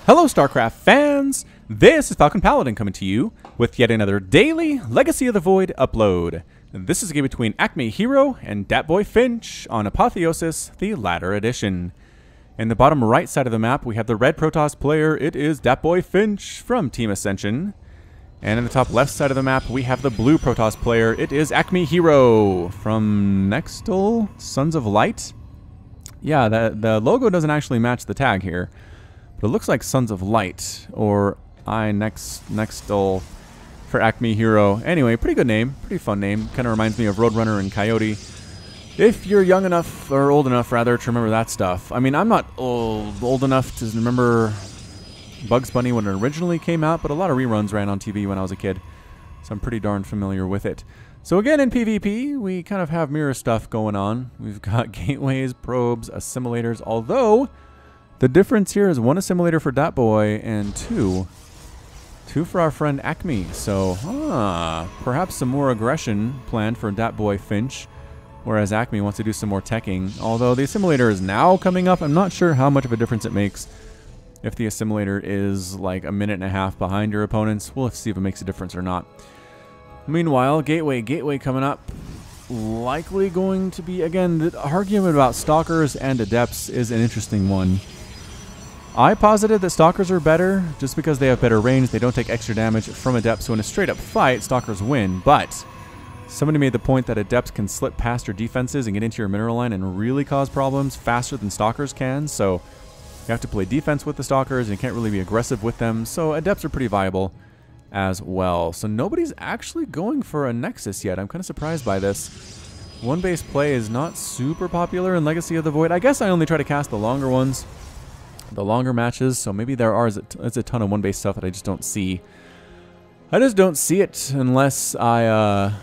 Hello StarCraft fans! This is Falcon Paladin coming to you with yet another daily Legacy of the Void upload. This is a game between AcmeHero and DatBoiFinch on Apotheosis, the latter edition. In the bottom right side of the map, we have the red Protoss player. It is DatBoiFinch from Team Ascension. And in the top left side of the map, we have the blue Protoss player. It is AcmeHero from Nextel Sons of Light. Yeah, the logo doesn't actually match the tag here. But it looks like Sons of Light, or Nextel for AcmeHero. Anyway, pretty good name, pretty fun name. Kind of reminds me of Roadrunner and Coyote. If you're young enough, or old enough rather, to remember that stuff. I mean, I'm not old enough to remember Bugs Bunny when it originally came out, but a lot of reruns ran on TV when I was a kid. So I'm pretty darn familiar with it. So again, in PvP, we kind of have mirror stuff going on. We've got gateways, probes, assimilators, although the difference here is one assimilator for DatBoy and two for our friend Acme. So, perhaps some more aggression planned for DatBoiFinch, whereas Acme wants to do some more teching. Although the assimilator is now coming up, I'm not sure how much of a difference it makes if the assimilator is like a minute and a half behind your opponents. We'll have to see if it makes a difference or not. Meanwhile, gateway coming up. Likely going to be, again, the argument about Stalkers and Adepts is an interesting one. I posited that Stalkers are better just because they have better range. They don't take extra damage from Adepts. So in a straight up fight, Stalkers win. But somebody made the point that Adepts can slip past your defenses and get into your mineral line and really cause problems faster than Stalkers can. So you have to play defense with the Stalkers and you can't really be aggressive with them. So Adepts are pretty viable as well. So nobody's actually going for a Nexus yet. I'm kind of surprised by this. One base play is not super popular in Legacy of the Void. I guess I only try to cast the longer ones, the longer matches, so maybe there's a ton of one-base stuff that I just don't see. I just don't see it unless I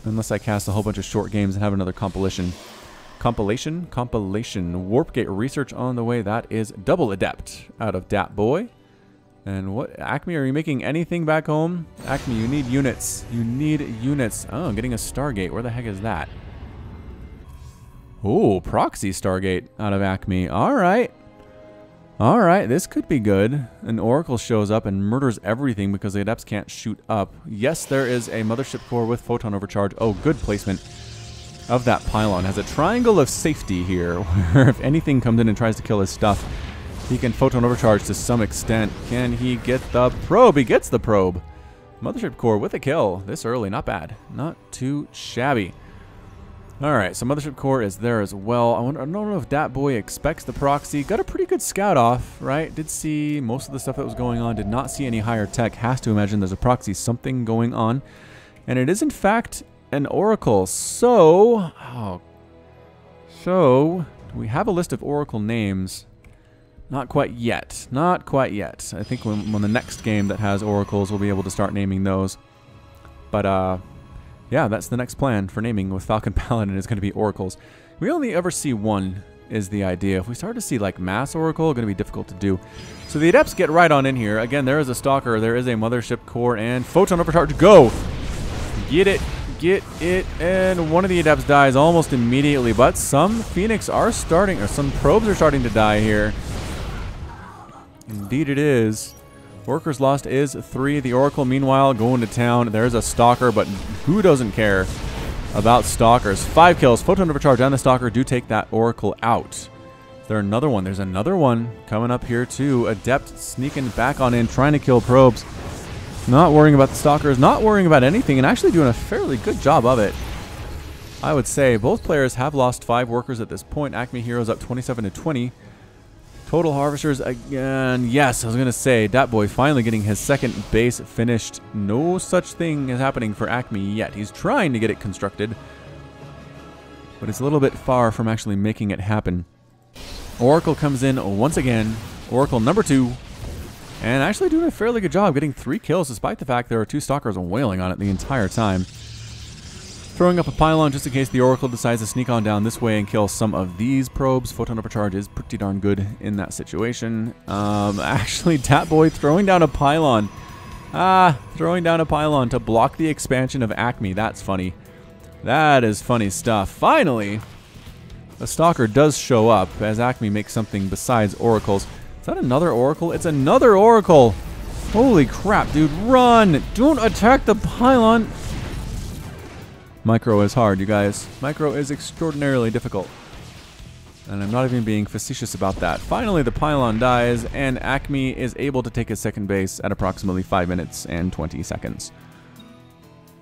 cast a whole bunch of short games and have another compilation. Warp Gate research on the way. That is double Adept out of DatBoy. And what, Acme, are you making anything back home? Acme, you need units. You need units. Oh, I'm getting a Stargate. Where the heck is that? Oh, Proxy Stargate out of Acme. All right. All right, this could be good. An Oracle shows up and murders everything because the Adepts can't shoot up. Yes, there is a Mothership Core with Photon Overcharge. Oh, good placement of that pylon. Has a triangle of safety here, where if anything comes in and tries to kill his stuff, he can Photon Overcharge to some extent. Can he get the probe? He gets the probe. Mothership Core with a kill this early. Not bad. Not too shabby. Alright, so Mothership Core is there as well. I don't know if DatBoy expects the proxy. Got a pretty good scout off, right? Did see most of the stuff that was going on. Did not see any higher tech. Has to imagine there's a proxy, something going on. And it is in fact an Oracle. So, do we have a list of Oracle names? Not quite yet. Not quite yet. I think when the next game that has Oracles, we'll be able to start naming those. But, yeah, that's the next plan for naming with Falcon Paladin is going to be Oracles. We only ever see one is the idea. If we start to see like mass Oracle, going to be difficult to do. So the Adepts get right on in here. Again, there is a Stalker, there is a Mothership Core, and Photon Overcharge. Go! Get it, and one of the Adepts dies almost immediately, but some Phoenix are starting, or some probes are starting to die here. Indeed it is. Workers lost is 3. The Oracle, meanwhile, going to town. There's a Stalker, but who doesn't care about Stalkers? 5 kills. Photon Overcharge and the Stalker do take that Oracle out. Is there another one? There's another one coming up here, too. Adept sneaking back on in, trying to kill probes. Not worrying about the Stalkers, not worrying about anything, and actually doing a fairly good job of it. I would say both players have lost 5 workers at this point. AcmeHero's up 27 to 20. Total Harvesters again. Yes, I was going to say, DatBoy finally getting his second base finished. No such thing is happening for Acme yet. He's trying to get it constructed, but it's a little bit far from actually making it happen. Oracle comes in once again. Oracle number 2. And actually doing a fairly good job getting 3 kills despite the fact there are 2 Stalkers wailing on it the entire time. Throwing up a pylon just in case the Oracle decides to sneak on down this way and kill some of these probes. Photon Overcharge is pretty darn good in that situation. Actually, DatBoy throwing down a pylon. Throwing down a pylon to block the expansion of Acme. That's funny. That is funny stuff. Finally, a Stalker does show up as Acme makes something besides Oracles. Is that another Oracle? It's another Oracle! Holy crap, dude. Run! Don't attack the pylon! Micro is hard, you guys. Micro is extraordinarily difficult. And I'm not even being facetious about that. Finally, the pylon dies, and Acme is able to take his second base at approximately 5 minutes and 20 seconds.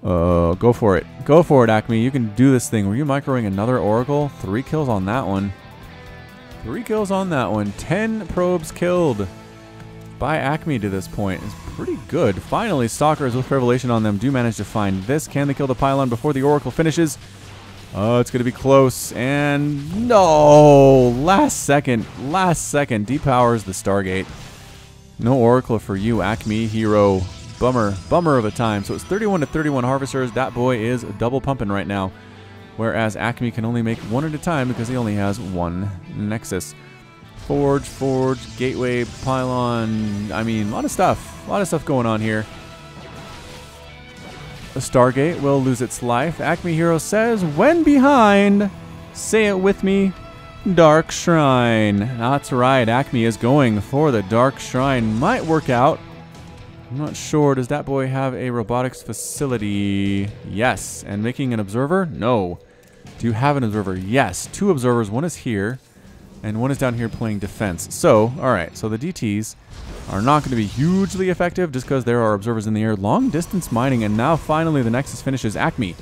Go for it. Go for it, Acme. You can do this thing. Were you microing another Oracle? 3 kills on that one. 3 kills on that one. 10 probes killed by Acme to this point. It's pretty good. Finally, Stalkers with Revelation on them do manage to find this. Can they kill the pylon before the Oracle finishes? Oh, it's going to be close. And no! Last second. Depowers the Stargate. No Oracle for you, AcmeHero. Bummer of a time. So it's 31 to 31 Harvesters. That boy is double pumping right now. Whereas Acme can only make 1 at a time because he only has 1 Nexus. Forge, Gateway, Pylon. I mean, a lot of stuff. A lot of stuff going on here. The Stargate will lose its life. AcmeHero says, when behind, say it with me, Dark Shrine. That's right, Acme is going for the Dark Shrine. Might work out. I'm not sure. Does that boy have a robotics facility? Yes. And making an observer? No. Do you have an observer? Yes. 2 observers. 1 is here, and 1 is down here playing defense. So, alright. So the DTs are not going to be hugely effective just because there are observers in the air. Long distance mining, and now finally the Nexus finishes. Acme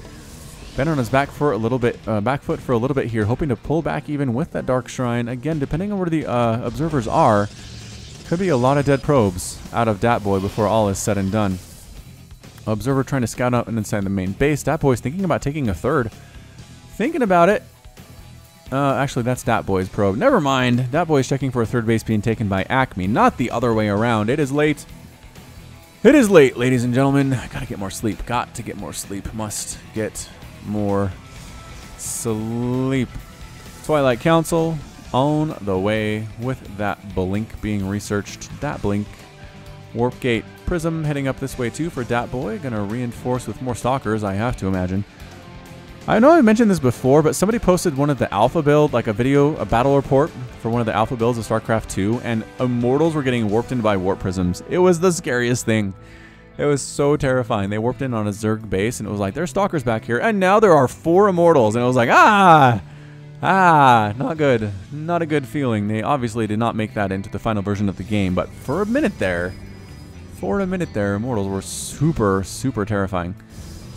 been on his back for a little bit, back foot for a little bit here, hoping to pull back even with that Dark Shrine. Again, depending on where the observers are, could be a lot of dead probes out of Dat Boy before all is said and done. Observer trying to scout out inside the main base. Dat Boy's thinking about taking a third. Thinking about it. Actually, that's Dat Boy's probe. Never mind. Dat Boy's checking for a third base being taken by Acme, not the other way around. It is late. It is late, ladies and gentlemen. Gotta get more sleep. Got to get more sleep. Must get more sleep. Twilight Council on the way with that blink being researched. Dat blink. Warp Gate Prism heading up this way too for Dat Boy. Gonna reinforce with more Stalkers, I have to imagine. I know I mentioned this before, but somebody posted one of the alpha build, like a video, a battle report for one of the alpha builds of StarCraft 2, and Immortals were getting warped in by warp prisms. It was the scariest thing. It was so terrifying. They warped in on a Zerg base, and it was like, there's Stalkers back here, and now there are 4 Immortals, and it was like, not good. Not a good feeling. They obviously did not make that into the final version of the game, but for a minute there, Immortals were super, super terrifying.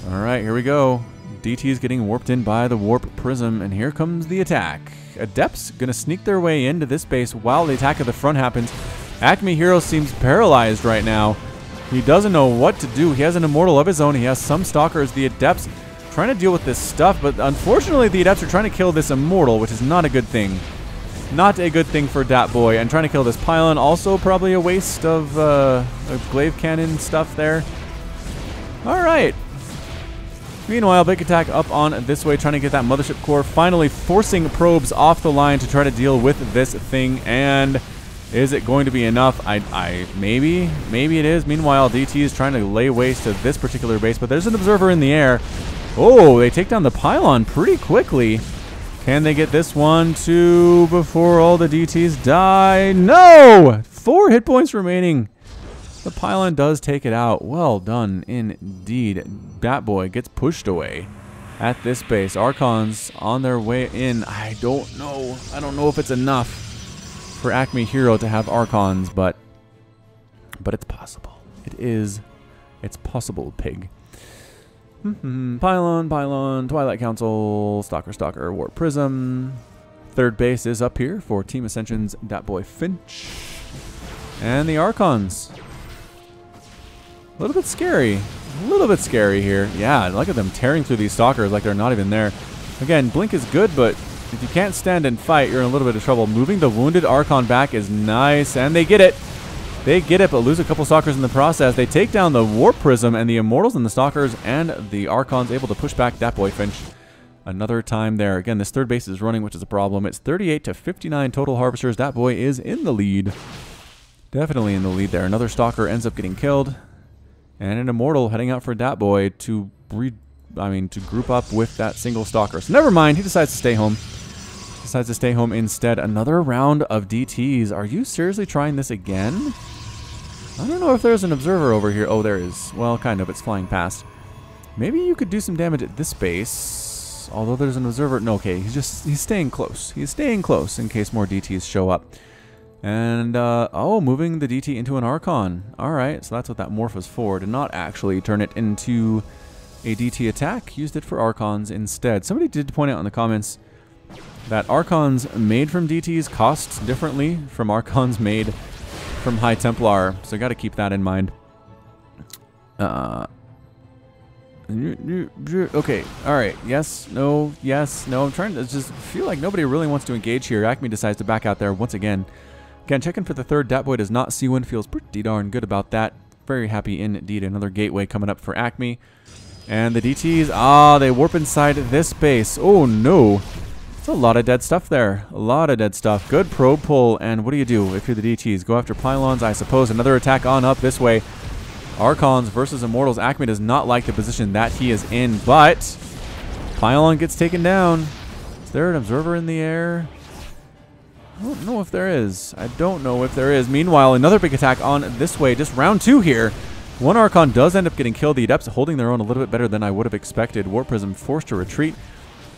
All right, here we go. DT is getting warped in by the Warp Prism, and here comes the attack. Adepts going to sneak their way into this base while the attack at the front happens. AcmeHero seems paralyzed right now. He doesn't know what to do. He has an Immortal of his own. He has some Stalkers. The Adepts trying to deal with this stuff, but unfortunately the Adepts are trying to kill this Immortal, which is not a good thing. Not a good thing for Dat Boy. And trying to kill this Pylon, also probably a waste of glaive cannon stuff there. Alright. Meanwhile, Big Attack up on this way, trying to get that Mothership Core, finally forcing probes off the line to try to deal with this thing. And is it going to be enough? Maybe it is. Meanwhile, DT is trying to lay waste to this particular base, but there's an observer in the air. Oh, they take down the Pylon pretty quickly. Can they get this one too before all the DTs die? No! 4 hit points remaining. The Pylon does take it out. Well done indeed. Dat Boy gets pushed away at this base. Archons on their way in. I don't know. I don't know if it's enough for AcmeHero to have Archons, but it's possible. It's possible, pig. Pylon, Twilight Council, Stalker, Warp Prism. Third base is up here for Team Ascension's DatBoiFinch. And the Archons. A little bit scary. Here. Yeah, look at them tearing through these Stalkers like they're not even there. Again, Blink is good, but if you can't stand and fight, you're in a little bit of trouble. Moving the wounded Archon back is nice, and they get it. They get it, but lose a couple Stalkers in the process. They take down the Warp Prism, and the Immortals and the Stalkers and the Archons able to push back DatBoiFinch another time there. Again, this third base is running, which is a problem. It's 38 to 59 total Harvesters. Dat Boy is in the lead. Definitely in the lead there. Another Stalker ends up getting killed. And an Immortal heading out for Dat Boy to group up with that single Stalker. So never mind, he decides to stay home. decides to stay home instead. Another round of DTs. Are you seriously trying this again? I don't know if there's an observer over here. Oh, there is. Well, kind of. It's flying past. Maybe you could do some damage at this base. Although there's an observer. No, okay. He's staying close. He's staying close in case more DTs show up. And, oh, moving the DT into an Archon. Alright, so that's what that morph was for. Did not actually turn it into a DT attack. Used it for Archons instead. Somebody did point out in the comments that Archons made from DTs cost differently from Archons made from High Templar. So you got to keep that in mind. Okay, alright. Yes, no, yes, no. I'm trying to just feel like nobody really wants to engage here. Acme decides to back out there once again. Again, checking for the third. DatBoy does not see one. Feels pretty darn good about that. Very happy indeed. Another gateway coming up for Acme. And the DTs, they warp inside this base. Oh, no. It's a lot of dead stuff there. A lot of dead stuff. Good probe pull. And what do you do if you're the DTs? Go after pylons, I suppose. Another attack on up this way. Archons versus Immortals. Acme does not like the position that he is in, but pylon gets taken down. Is there an observer in the air? I don't know if there is. I don't know if there is. Meanwhile, another big attack on this way. Just round 2 here. One Archon does end up getting killed. The Adepts holding their own a little bit better than I would have expected. Warp Prism forced to retreat.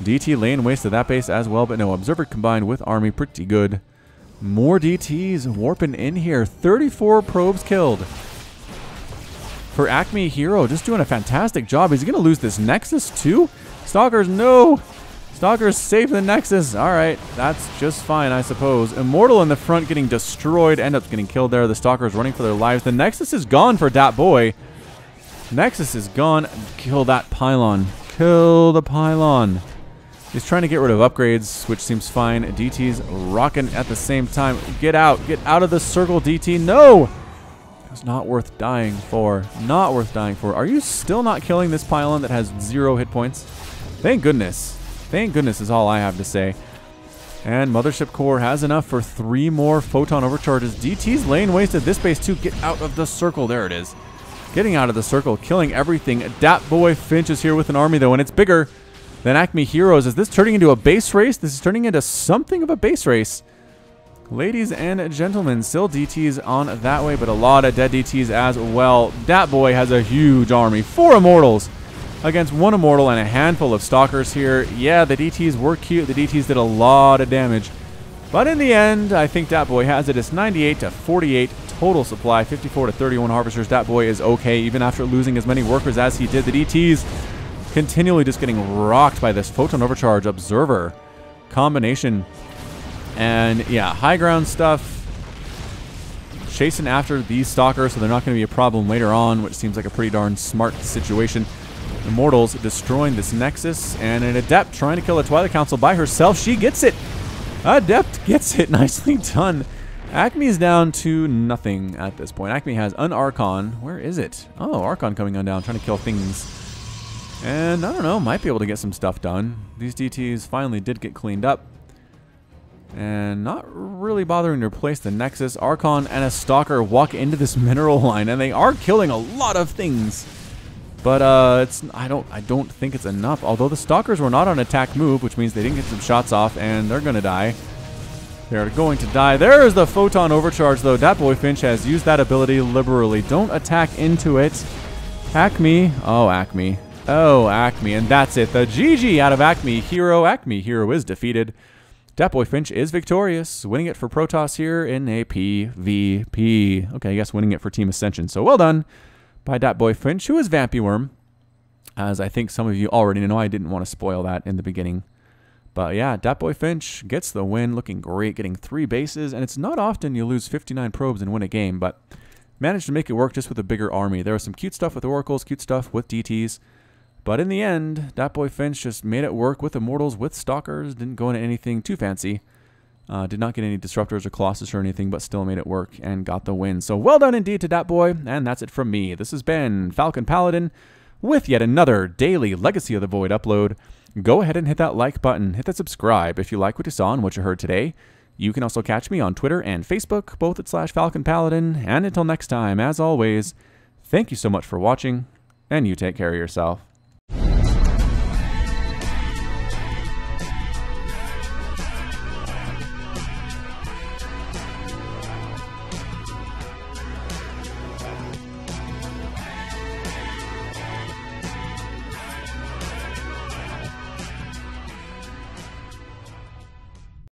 DT laying waste to that base as well, but no. Observer combined with Army. Pretty good. More DTs warping in here. 34 probes killed. For AcmeHero, just doing a fantastic job. Is he going to lose this Nexus too? Stalkers, no! Stalkers save the Nexus. Alright, that's just fine, I suppose. Immortal in the front getting destroyed. End up getting killed there. The Stalkers running for their lives. The Nexus is gone for DatBoy. Nexus is gone. Kill that pylon. Kill the pylon. He's trying to get rid of upgrades, which seems fine. DT's rocking at the same time. Get out. Get out of the circle, DT. No! It's not worth dying for. Not worth dying for. Are you still not killing this pylon that has 0 hit points? Thank goodness. Thank goodness is all I have to say. And Mothership Core has enough for 3 more Photon Overcharges. DT's laying waste at this base too. Get out of the circle. There it is. Getting out of the circle. Killing everything. DatBoiFinch is here with an army though, and it's bigger than AcmeHeroes. Is this turning into a base race? This is turning into something of a base race. Ladies and gentlemen, still DTs on that way, but a lot of dead DTs as well. DatBoy has a huge army. 4 Immortals against 1 Immortal and a handful of Stalkers here. Yeah, the DTs were cute. The DTs did a lot of damage. But in the end, I think DatBoy has it. It's 98 to 48 total supply, 54 to 31 Harvesters. DatBoy is okay, even after losing as many workers as he did. The DTs continually just getting rocked by this Photon Overcharge Observer combination. And yeah, high ground stuff. Chasing after these Stalkers, so they're not going to be a problem later on, which seems like a pretty darn smart situation. Immortals destroying this Nexus, and an Adept trying to kill a Twilight Council by herself. She gets it. Adept gets it. Nicely done. Acme is down to nothing at this point. Acme has an Archon. Where is it? Oh, Archon coming on down, trying to kill things. And I don't know, might be able to get some stuff done. These DTs finally did get cleaned up. And not really bothering to replace the Nexus. Archon and a Stalker walk into this mineral line, and they are killing a lot of things. But I don't think it's enough. Although the Stalkers were not on attack move, which means they didn't get some shots off, and they're gonna die. They're going to die. There's the Photon Overcharge, though. DatBoiFinch has used that ability liberally. Don't attack into it. Acme. Oh, Acme. Oh, Acme. And that's it. The GG out of AcmeHero. AcmeHero is defeated. DatBoiFinch is victorious, winning it for Protoss here in a PvP. Okay, I guess winning it for Team Ascension. So well done by DatBoiFinch, who is Vampyworm. As I think some of you already know, I didn't want to spoil that in the beginning. But yeah, DatBoiFinch gets the win, looking great, getting 3 bases. And it's not often you lose 59 probes and win a game, but managed to make it work just with a bigger army. There was some cute stuff with Oracles, cute stuff with DTs. But in the end, DatBoiFinch just made it work with Immortals, with Stalkers. Didn't go into anything too fancy. Did not get any Disruptors or Colossus or anything, but still made it work and got the win. So well done indeed to DatBoy, and that's it from me. This has been Falcon Paladin with yet another daily Legacy of the Void upload. Go ahead and hit that like button. Hit that subscribe if you like what you saw and what you heard today. You can also catch me on Twitter and Facebook, both at /Falcon Paladin. And until next time, as always, thank you so much for watching, and you take care of yourself.